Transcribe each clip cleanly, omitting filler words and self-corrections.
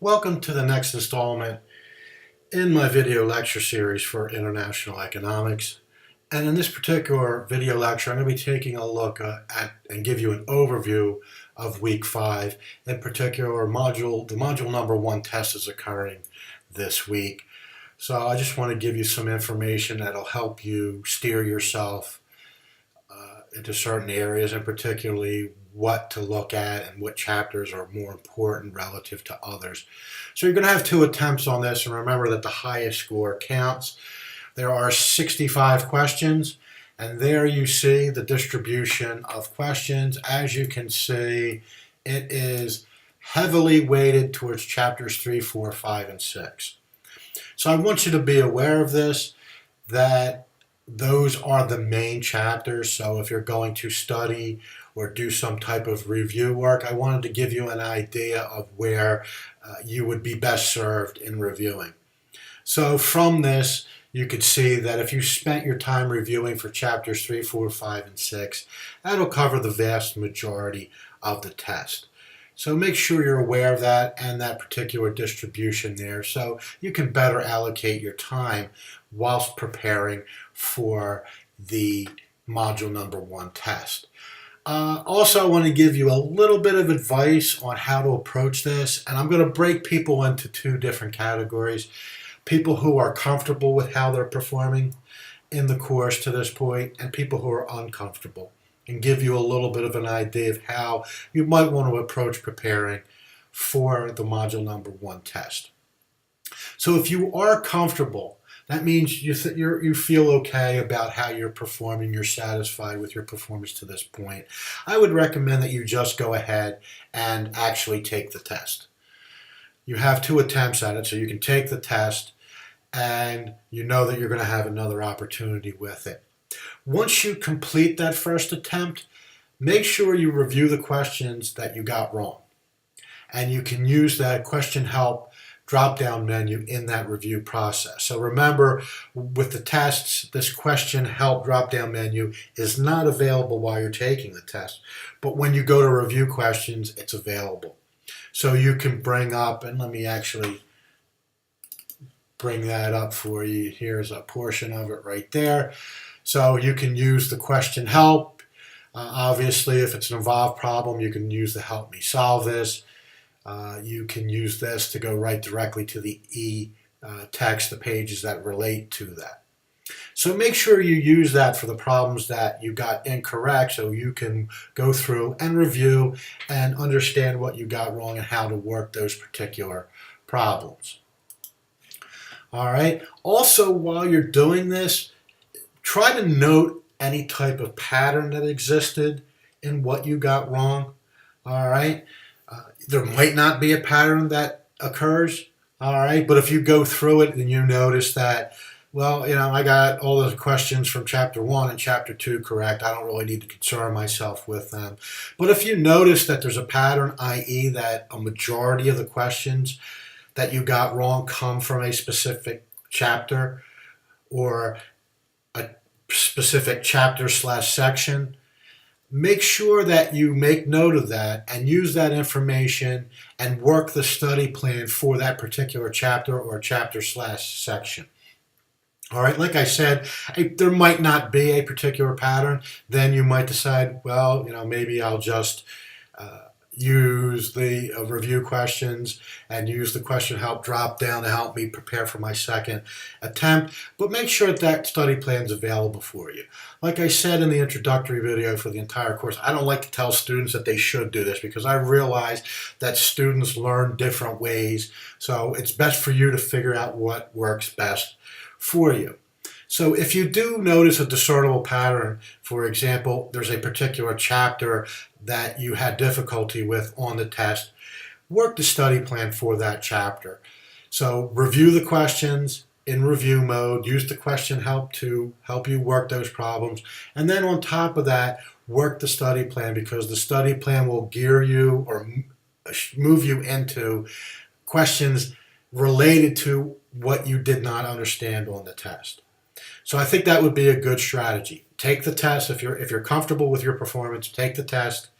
Welcome to the next installment in my video lecture series for international economics. And in this particular video lecture, I'm going to be taking a look at and give you an overview of week 5. In particular, the module number 1 test is occurring this week. So I just want to give you some information that'll help you steer yourself into certain areas, and particularly what to look at and what chapters are more important relative to others. So you're going to have 2 attempts on this, and remember that the highest score counts. There are 65 questions, and there you see the distribution of questions. As you can see, it is heavily weighted towards chapters 3, 4, 5, and 6. So I want you to be aware of this, that those are the main chapters. So if you're going to study or do some type of review work, I wanted to give you an idea of where you would be best served in reviewing. So from this, you could see that if you spent your time reviewing for chapters 3, 4, 5, and 6, that'll cover the vast majority of the test. So make sure you're aware of that and that particular distribution there, so you can better allocate your time whilst preparing for the module number 1 test. Also, I want to give you a little bit of advice on how to approach this, and I'm going to break people into 2 different categories. People who are comfortable with how they're performing in the course to this point, and people who are uncomfortable, and give you a little bit of an idea of how you might want to approach preparing for the module number 1 test. So if you are comfortable, that means you feel okay about how you're performing, you're satisfied with your performance to this point, I would recommend that you just go ahead and actually take the test. You have 2 attempts at it, so you can take the test, and you know that you're going to have another opportunity with it. Once you complete that first attempt, make sure you review the questions that you got wrong. And you can use that question help drop-down menu in that review process. So remember, with the tests, this question help drop-down menu is not available while you're taking the test. But when you go to review questions, it's available. So you can bring up, and let me actually bring that up for you. Here's a portion of it right there. So you can use the question help. Obviously, if it's an involved problem, you can use the help me solve this. You can use this to go right directly to the text, the pages that relate to that. So make sure you use that for the problems that you got incorrect, so you can go through and review and understand what you got wrong and how to work those particular problems. All right. Also, while you're doing this, try to note any type of pattern that existed in what you got wrong. All right. There might not be a pattern that occurs. All right. But if you go through it and you notice that, well, I got all the questions from chapter 1 and chapter 2 correct, I don't really need to concern myself with them. But if you notice that there's a pattern, i.e. that a majority of the questions that you got wrong come from a specific chapter or a specific chapter/section, make sure that you make note of that and use that information and work the study plan for that particular chapter or chapter/section. All right, like I said, there might not be a particular pattern. Then you might decide, well, maybe I'll just use the review questions and use the question help drop down to help me prepare for my second attempt. But make sure that study plan is available for you. Like I said in the introductory video for the entire course, I don't like to tell students that they should do this because I realize that students learn different ways. So it's best for you to figure out what works best for you. So if you do notice a discernible pattern, for example, there's a particular chapter that you had difficulty with on the test, work the study plan for that chapter. So review the questions in review mode, use the question help to help you work those problems, and then on top of that, work the study plan, because the study plan will gear you or move you into questions related to what you did not understand on the test. So I think that would be a good strategy. Take the test. If you're comfortable with your performance, take the test.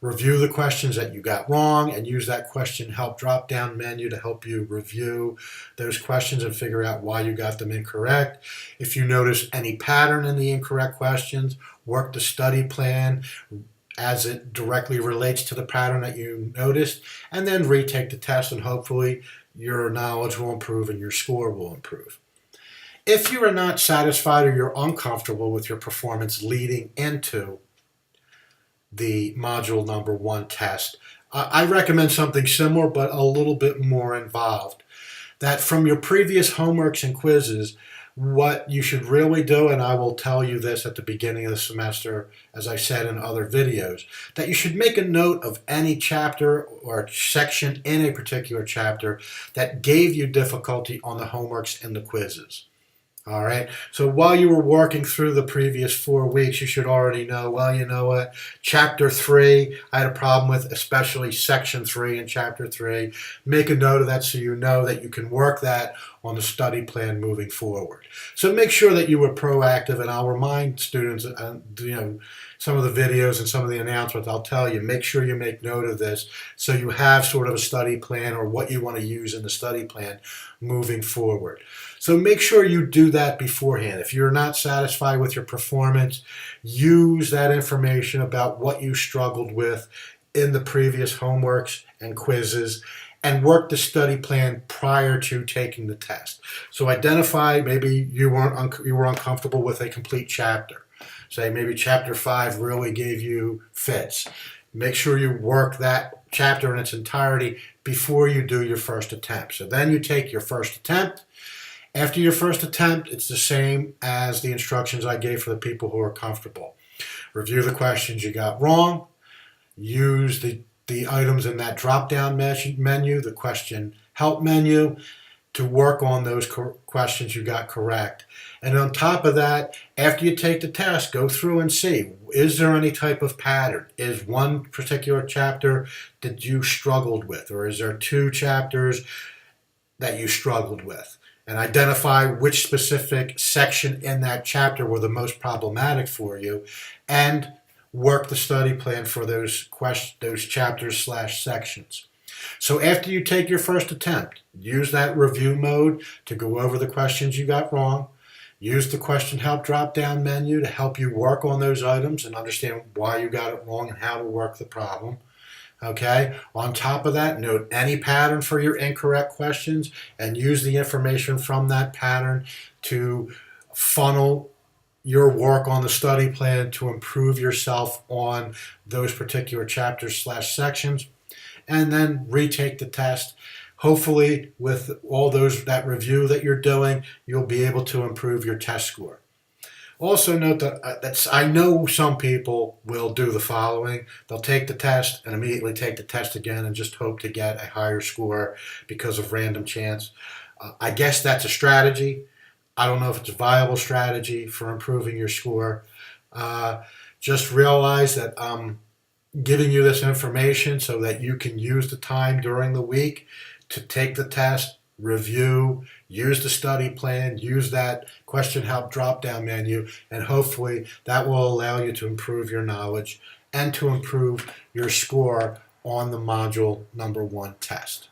review the questions that you got wrong, and use that question help drop down menu to help you review those questions and figure out why you got them incorrect. If you notice any pattern in the incorrect questions, work the study plan as it directly relates to the pattern that you noticed, and then retake the test, and hopefully your knowledge will improve and your score will improve. If you are not satisfied or you're uncomfortable with your performance leading into the module number 1 test, I recommend something similar but a little bit more involved. That from your previous homeworks and quizzes, what you should really do, and I will tell you this at the beginning of the semester, as I said in other videos, that you should make a note of any chapter or section in a particular chapter that gave you difficulty on the homeworks and the quizzes. All right, so while you were working through the previous 4 weeks, you should already know, well, you know what, Chapter 3, I had a problem with, especially Section 3 and Chapter 3. Make a note of that so you know that you can work that on the study plan moving forward. So make sure that you were proactive, and I'll remind students, some of the videos and some of the announcements, I'll tell you, make sure you make note of this so you have sort of a study plan or what you want to use in the study plan moving forward. So make sure you do that beforehand. If you're not satisfied with your performance, use that information about what you struggled with in the previous homeworks and quizzes and work the study plan prior to taking the test. So identify maybe you were uncomfortable with a complete chapter. Say maybe Chapter 5 really gave you fits. Make sure you work that chapter in its entirety before you do your first attempt. So then you take your first attempt. After your first attempt, it's the same as the instructions I gave for the people who are comfortable. Review the questions you got wrong. Use the items in that drop-down menu, the question help menu, to work on those questions you got correct. And on top of that, after you take the test, go through and see, is there any type of pattern? Is one particular chapter that you struggled with, or is there 2 chapters that you struggled with? And identify which specific section in that chapter were the most problematic for you, and work the study plan for those chapters/sections. So after you take your first attempt, use that review mode to go over the questions you got wrong. Use the question help drop-down menu to help you work on those items and understand why you got it wrong and how to work the problem. Okay. On top of that, note any pattern for your incorrect questions and use the information from that pattern to funnel your work on the study plan to improve yourself on those particular chapters/sections, and then retake the test. Hopefully, with all that review that you're doing, you'll be able to improve your test score. Also note that I know some people will do the following. They'll take the test and immediately take the test again and just hope to get a higher score because of random chance. I guess that's a strategy. I don't know if it's a viable strategy for improving your score. Just realize that I'm giving you this information so that you can use the time during the week to take the test, review, use the study plan, use that question help drop-down menu, and hopefully that will allow you to improve your knowledge and to improve your score on the module number 1 test.